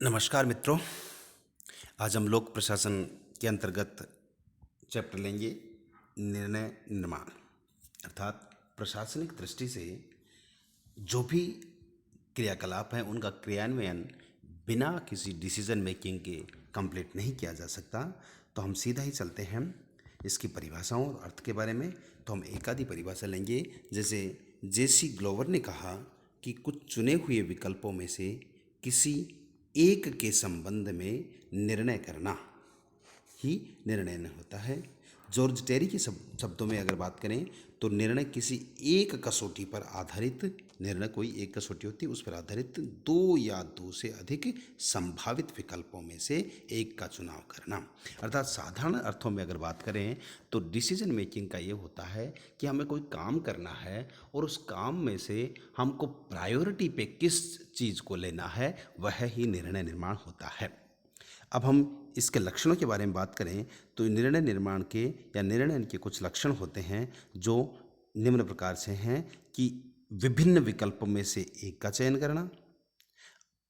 नमस्कार मित्रों। आज हम लोक प्रशासन के अंतर्गत चैप्टर लेंगे निर्णय निर्माण। अर्थात प्रशासनिक दृष्टि से जो भी क्रियाकलाप हैं उनका क्रियान्वयन बिना किसी डिसीजन मेकिंग के कंप्लीट नहीं किया जा सकता। तो हम सीधा ही चलते हैं इसकी परिभाषाओं और अर्थ के बारे में। तो हम एक आधी परिभाषा लेंगे। जैसे जेसी ग्लोवर ने कहा कि कुछ चुने हुए विकल्पों में से किसी एक के संबंध में निर्णय करना ही निर्णय नहीं होता है। जॉर्ज टेरी के शब्दों में अगर बात करें तो निर्णय किसी एक कसौटी पर आधारित निर्णय, कोई एक कसौटी होती है उस पर आधारित दो या दो से अधिक संभावित विकल्पों में से एक का चुनाव करना। अर्थात साधारण अर्थों में अगर बात करें तो डिसीजन मेकिंग का ये होता है कि हमें कोई काम करना है और उस काम में से हमको प्रायोरिटी पे किस चीज़ को लेना है, वह ही निर्णय निर्माण होता है। अब हम इसके लक्षणों के बारे में बात करें तो निर्णय निर्माण के या निर्णय के कुछ लक्षण होते हैं जो निम्न प्रकार से हैं कि विभिन्न विकल्पों में से एक का चयन करना,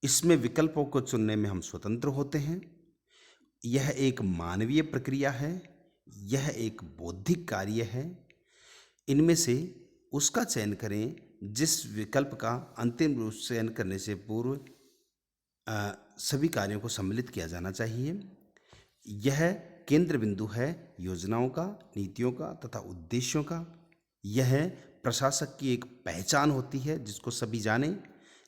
इसमें विकल्पों को चुनने में हम स्वतंत्र होते हैं, यह एक मानवीय प्रक्रिया है, यह एक बौद्धिक कार्य है, इनमें से उसका चयन करें जिस विकल्प का अंतिम रूप से चयन करने से पूर्व सभी कार्यों को सम्मिलित किया जाना चाहिए। यह केंद्र बिंदु है योजनाओं का, नीतियों का तथा उद्देश्यों का। यह प्रशासक की एक पहचान होती है जिसको सभी जाने।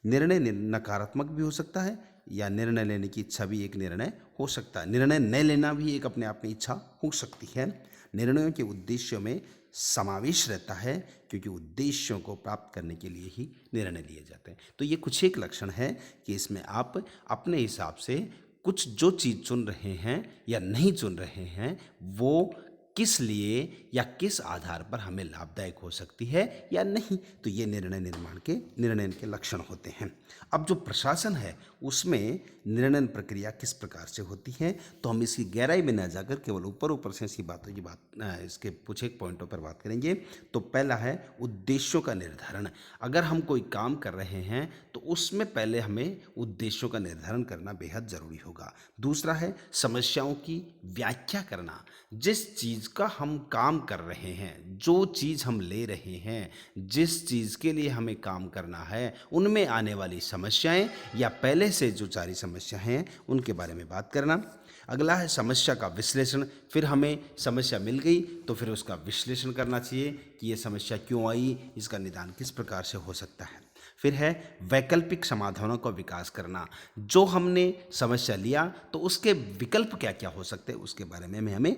निर्णय नकारात्मक भी हो सकता है या निर्णय लेने की इच्छा भी एक निर्णय हो सकता है। निर्णय न लेना भी एक अपने आप में इच्छा हो सकती है। निर्णयों के उद्देश्यों में समावेश रहता है क्योंकि उद्देश्यों को प्राप्त करने के लिए ही निर्णय लिए जाते हैं। तो ये कुछ एक लक्षण है कि इसमें आप अपने हिसाब से कुछ जो चीज़ चुन रहे हैं या नहीं चुन रहे हैं वो किस लिए या किस आधार पर हमें लाभदायक हो सकती है या नहीं। तो ये निर्णय के लक्षण होते हैं। अब जो प्रशासन है उसमें निर्णय प्रक्रिया किस प्रकार से होती है तो हम इसकी गहराई में न जाकर केवल ऊपर ऊपर से ऐसी बातों की इसके कुछ एक पॉइंटों पर बात करेंगे। तो पहला है उद्देश्यों का निर्धारण। अगर हम कोई काम कर रहे हैं तो उसमें पहले हमें उद्देश्यों का निर्धारण करना बेहद ज़रूरी होगा। दूसरा है समस्याओं की व्याख्या करना। जिस चीज़ का हम काम कर रहे हैं, जो चीज़ हम ले रहे हैं, जिस चीज़ के लिए हमें काम करना है, उनमें आने वाली समस्याएं या पहले से जो सारी समस्या हैं उनके बारे में बात करना। अगला है समस्या का विश्लेषण। फिर हमें समस्या मिल गई तो फिर उसका विश्लेषण करना चाहिए कि ये समस्या क्यों आई, इसका निदान किस प्रकार से हो सकता है। फिर है वैकल्पिक समाधानों का विकास करना। जो हमने समस्या लिया तो उसके विकल्प क्या क्या हो सकते हैं उसके बारे में हमें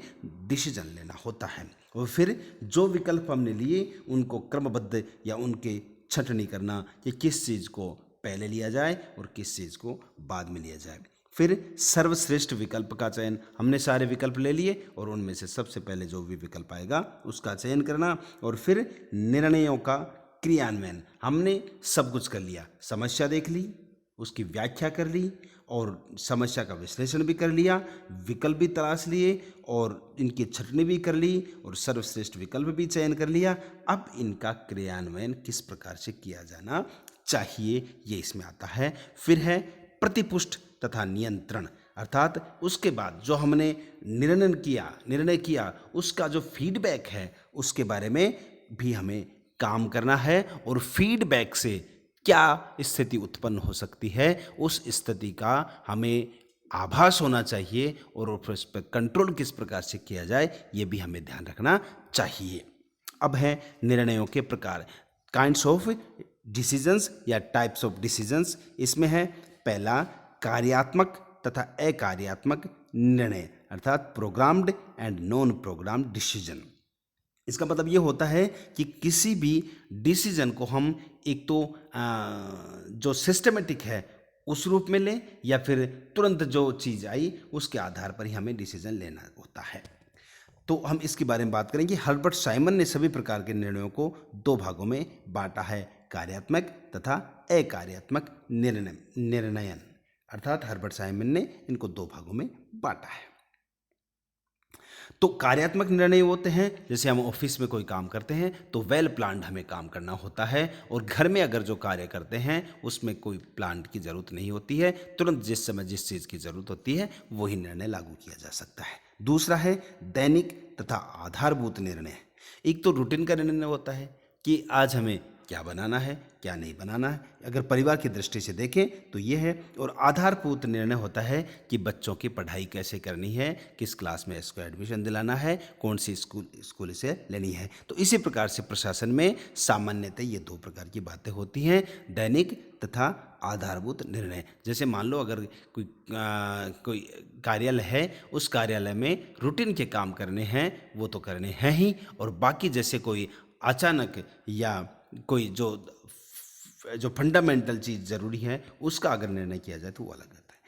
डिसीजन लेना होता है। और फिर जो विकल्प हमने लिए उनको क्रमबद्ध या उनके छंटनी करना कि किस चीज़ को पहले लिया जाए और किस चीज़ को बाद में लिया जाए। फिर सर्वश्रेष्ठ विकल्प का चयन। हमने सारे विकल्प ले लिए और उनमें से सबसे पहले जो भी विकल्प आएगा उसका चयन करना। और फिर निर्णयों का क्रियान्वयन। हमने सब कुछ कर लिया, समस्या देख ली, उसकी व्याख्या कर ली और समस्या का विश्लेषण भी कर लिया, विकल्प भी तलाश लिए और इनकी छंटनी भी कर ली और सर्वश्रेष्ठ विकल्प भी चयन कर लिया। अब इनका क्रियान्वयन किस प्रकार से किया जाना चाहिए ये इसमें आता है। फिर है प्रतिपुष्ट तथा नियंत्रण। अर्थात उसके बाद जो हमने निर्णय किया उसका जो फीडबैक है उसके बारे में भी हमें काम करना है और फीडबैक से क्या स्थिति उत्पन्न हो सकती है उस स्थिति का हमें आभास होना चाहिए और उस पर कंट्रोल किस प्रकार से किया जाए ये भी हमें ध्यान रखना चाहिए। अब है निर्णयों के प्रकार, काइंड्स ऑफ डिसीजंस या टाइप्स ऑफ डिसीजंस। इसमें है पहला कार्यात्मक तथा अकार्यात्मक निर्णय अर्थात programmed and non programmed decision. इसका मतलब ये होता है कि किसी भी डिसीजन को हम एक तो जो सिस्टमेटिक है उस रूप में लें या फिर तुरंत जो चीज़ आई उसके आधार पर ही हमें डिसीजन लेना होता है। तो हम इसके बारे में बात करेंगे। हर्बर्ट साइमन ने सभी प्रकार के निर्णयों को दो भागों में बांटा है, कार्यात्मक तथा अकार्यात्मक निर्णयन। अर्थात हर्बर्ट साइमन ने इनको दो भागों में बांटा है। तो कार्यात्मक निर्णय होते हैं, जैसे हम ऑफिस में कोई काम करते हैं तो वेल प्लान्ड हमें काम करना होता है, और घर में अगर जो कार्य करते हैं उसमें कोई प्लान की ज़रूरत नहीं होती है, तुरंत जिस समय जिस चीज़ की ज़रूरत होती है वही निर्णय लागू किया जा सकता है। दूसरा है दैनिक तथा आधारभूत निर्णय। एक तो रूटीन का निर्णय होता है कि आज हमें क्या बनाना है, क्या नहीं बनाना है, अगर परिवार की दृष्टि से देखें तो ये है। और आधारभूत निर्णय होता है कि बच्चों की पढ़ाई कैसे करनी है, किस क्लास में इसको एडमिशन दिलाना है, कौन सी स्कूल से लेनी है। तो इसी प्रकार से प्रशासन में सामान्यतः ये दो प्रकार की बातें होती हैं, दैनिक तथा आधारभूत निर्णय। जैसे मान लो अगर कोई कार्यालय है, उस कार्यालय में रूटीन के काम करने हैं वो तो करने हैं ही, और बाकी जैसे कोई अचानक या कोई जो फंडामेंटल चीज़ ज़रूरी है उसका अगर निर्णय किया जाए तो वो अलग रहता है।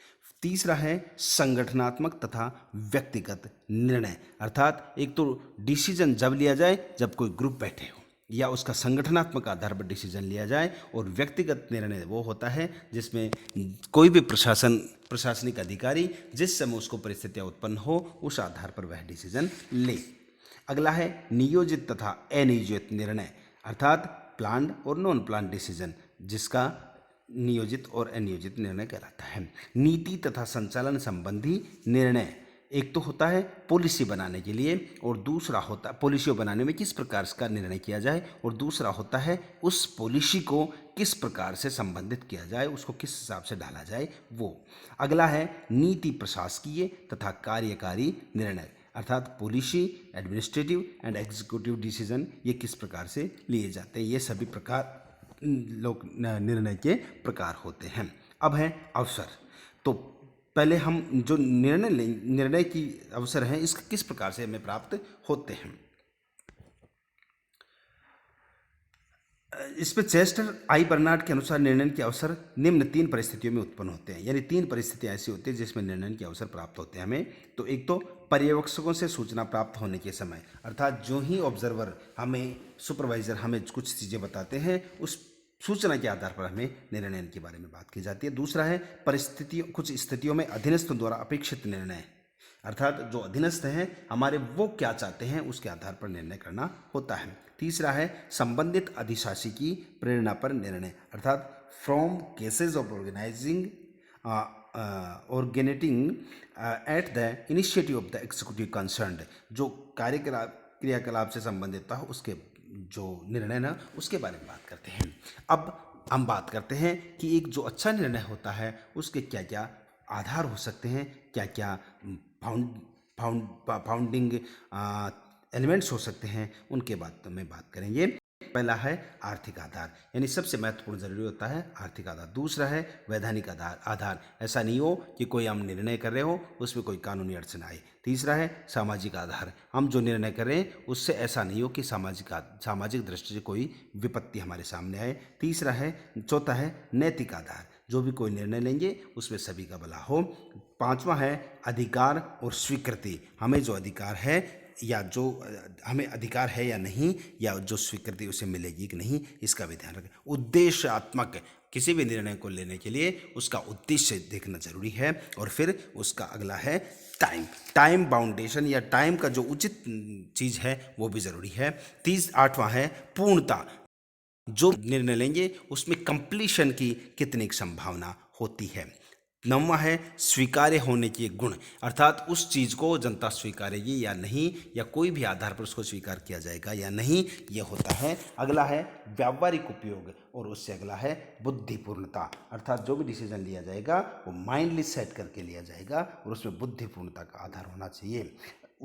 तीसरा है संगठनात्मक तथा व्यक्तिगत निर्णय, अर्थात एक तो डिसीजन जब लिया जाए जब कोई ग्रुप बैठे हो या उसका संगठनात्मक आधार पर डिसीजन लिया जाए, और व्यक्तिगत निर्णय वो होता है जिसमें कोई भी प्रशासनिक अधिकारी जिस समय उसको परिस्थितियाँ उत्पन्न हो उस आधार पर वह डिसीजन ले। अगला है नियोजित तथा अनियोजित निर्णय, अर्थात प्लान्ड और नॉन प्लान्ड डिसीजन, जिसका नियोजित और अनियोजित निर्णय कहलाता है। नीति तथा संचालन संबंधी निर्णय, एक तो होता है पॉलिसी बनाने के लिए, और दूसरा होता है पॉलिसी बनाने में किस प्रकार का निर्णय किया जाए, और दूसरा होता है उस पॉलिसी को किस प्रकार से संबंधित किया जाए, उसको किस हिसाब से डाला जाए वो। अगला है नीति प्रशासकीय तथा कार्यकारी निर्णय, अर्थात policy, administrative and executive decision ये किस प्रकार से लिए जाते हैं, ये सभी प्रकार लोग निर्णय के प्रकार होते हैं। अब है अवसर। तो पहले हम जो निर्णय की अवसर हैं इसके किस प्रकार से हमें प्राप्त होते हैं। इस पर चेस्टर आई बर्नार्ड के अनुसार निर्णय के अवसर निम्न 3 परिस्थितियों में उत्पन्न होते हैं, यानी 3 परिस्थितियां ऐसी होती हैं जिसमें निर्णय के अवसर प्राप्त होते हैं हमें। तो एक तो पर्यवेक्षकों से सूचना प्राप्त होने के समय, अर्थात जो ही ऑब्जर्वर हमें, सुपरवाइजर हमें कुछ चीज़ें बताते हैं उस सूचना के आधार पर हमें निर्णय के बारे में बात की जाती है। दूसरा है परिस्थितियों, कुछ स्थितियों में अधीनस्थों द्वारा अपेक्षित निर्णय, अर्थात जो अधीनस्थ हैं हमारे वो क्या चाहते हैं उसके आधार पर निर्णय करना होता है। तीसरा है संबंधित अधिशासी की प्रेरणा पर निर्णय, अर्थात from cases of organizing originating at the initiative of the executive concerned, जो क्रियाकलाप से संबंधित था उसके जो निर्णय ना उसके बारे में बात करते हैं। अब हम बात करते हैं कि एक जो अच्छा निर्णय होता है उसके क्या क्या आधार हो सकते हैं, क्या क्या फाउंडिंग एलिमेंट्स हो सकते हैं, उनके बात में बात करेंगे। पहला है आर्थिक आधार, यानी सबसे महत्वपूर्ण जरूरी होता है आर्थिक आधार। दूसरा है वैधानिक आधार, ऐसा नहीं हो कि कोई हम निर्णय कर रहे हो उसमें कोई कानूनी अड़चन आए। तीसरा है सामाजिक आधार, हम जो निर्णय कर रहे हैं उससे ऐसा नहीं हो कि सामाजिक दृष्टि से कोई विपत्ति हमारे सामने आए। तीसरा है, चौथा है नैतिक आधार, जो भी कोई निर्णय लेंगे उसमें सभी का भला हो। पांचवा है अधिकार और स्वीकृति, हमें जो अधिकार है या जो हमें अधिकार है या नहीं, या जो स्वीकृति उसे मिलेगी कि नहीं, इसका भी ध्यान रखें। उद्देश्यात्मक, किसी भी निर्णय को लेने के लिए उसका उद्देश्य देखना जरूरी है। और फिर उसका अगला है टाइम बाउंडेशन, या टाइम का जो उचित चीज़ है वो भी ज़रूरी है। 8वां है पूर्णता, जो निर्णय लेंगे उसमें कंप्लीशन की कितनी संभावना होती है। 9वां है स्वीकार्य होने के गुण, अर्थात उस चीज़ को जनता स्वीकारेगी या नहीं, या कोई भी आधार पर उसको स्वीकार किया जाएगा या नहीं, ये होता है। अगला है व्यावहारिक उपयोग, और उससे अगला है बुद्धिपूर्णता, अर्थात जो भी डिसीजन लिया जाएगा वो माइंडली सेट करके लिया जाएगा और उसमें बुद्धिपूर्णता का आधार होना चाहिए।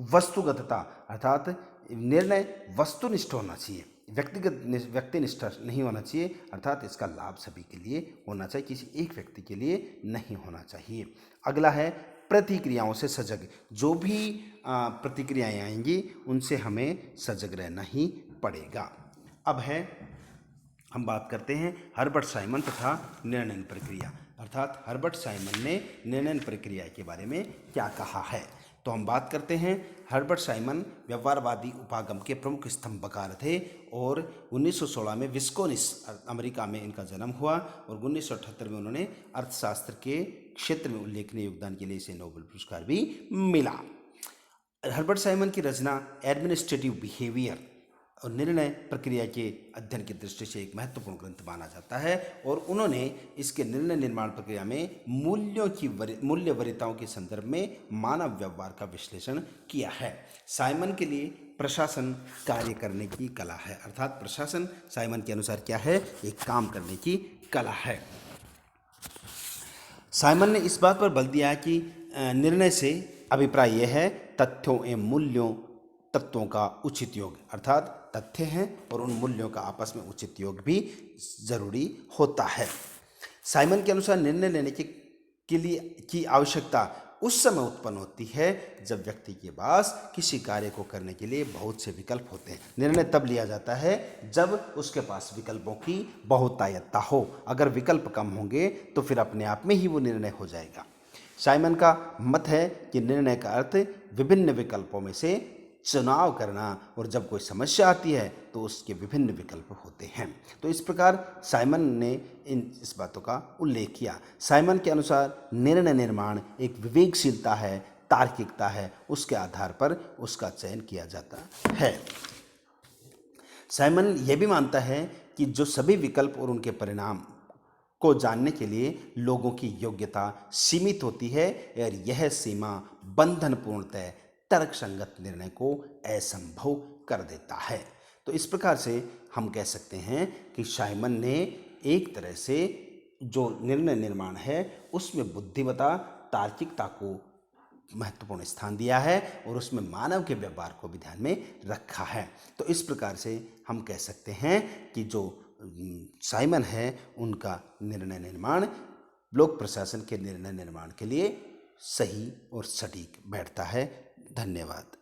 वस्तुगतता, अर्थात निर्णय वस्तुनिष्ठ होना चाहिए, व्यक्तिनिष्ठ नहीं होना चाहिए, अर्थात इसका लाभ सभी के लिए होना चाहिए, किसी एक व्यक्ति के लिए नहीं होना चाहिए। अगला है प्रतिक्रियाओं से सजग, जो भी प्रतिक्रियाएं आएंगी उनसे हमें सजग रहना ही पड़ेगा। अब है, हम बात करते हैं हर्बर्ट साइमन तथा निर्णय प्रक्रिया, अर्थात हर्बर्ट साइमन ने निर्णय प्रक्रिया के बारे में क्या कहा है। तो हम बात करते हैं, हर्बर्ट साइमन व्यवहारवादी उपागम के प्रमुख स्तंभकार थे, और 1916 में विस्कोनिस अमेरिका में इनका जन्म हुआ, और 1978 में उन्होंने अर्थशास्त्र के क्षेत्र में उल्लेखनीय योगदान के लिए इसे नोबेल पुरस्कार भी मिला। हर्बर्ट साइमन की रचना एडमिनिस्ट्रेटिव बिहेवियर और निर्णय प्रक्रिया के अध्ययन की दृष्टि से एक महत्वपूर्ण ग्रंथ माना जाता है, और उन्होंने इसके निर्णय निर्माण प्रक्रिया में मूल्य वरीयताओं के संदर्भ में मानव व्यवहार का विश्लेषण किया है। साइमन के लिए प्रशासन कार्य करने की कला है, अर्थात प्रशासन साइमन के अनुसार क्या है, एक काम करने की कला है। साइमन ने इस बात पर बल दिया कि निर्णय से अभिप्राय यह है तथ्यों एवं मूल्यों तत्वों का उचित योग, अर्थात तथ्य हैं और उन मूल्यों का आपस में उचित योग भी जरूरी होता है। साइमन के अनुसार निर्णय लेने के लिए की आवश्यकता उस समय उत्पन्न होती है जब व्यक्ति के पास किसी कार्य को करने के लिए बहुत से विकल्प होते हैं। निर्णय तब लिया जाता है जब उसके पास विकल्पों की बहुतायतता हो। अगर विकल्प कम होंगे तो फिर अपने आप में ही वो निर्णय हो जाएगा। साइमन का मत है कि निर्णय का अर्थ विभिन्न विकल्पों में से चुनाव करना, और जब कोई समस्या आती है तो उसके विभिन्न विकल्प होते हैं। तो इस प्रकार साइमन ने इस बातों का उल्लेख किया। साइमन के अनुसार निर्णय निर्माण एक विवेकशीलता है, तार्किकता है, उसके आधार पर उसका चयन किया जाता है। साइमन यह भी मानता है कि जो सभी विकल्प और उनके परिणाम को जानने के लिए लोगों की योग्यता सीमित होती है, और यह सीमा बंधनपूर्णतः तर्कसंगत निर्णय को असंभव कर देता है। तो इस प्रकार से हम कह सकते हैं कि साइमन ने एक तरह से जो निर्णय निर्माण है उसमें बुद्धिमत्ता, तार्किकता को महत्वपूर्ण स्थान दिया है, और उसमें मानव के व्यवहार को भी ध्यान में रखा है। तो इस प्रकार से हम कह सकते हैं कि जो साइमन है उनका निर्णय निर्माण लोक प्रशासन के निर्णय निर्माण के लिए सही और सटीक बैठता है। धन्यवाद।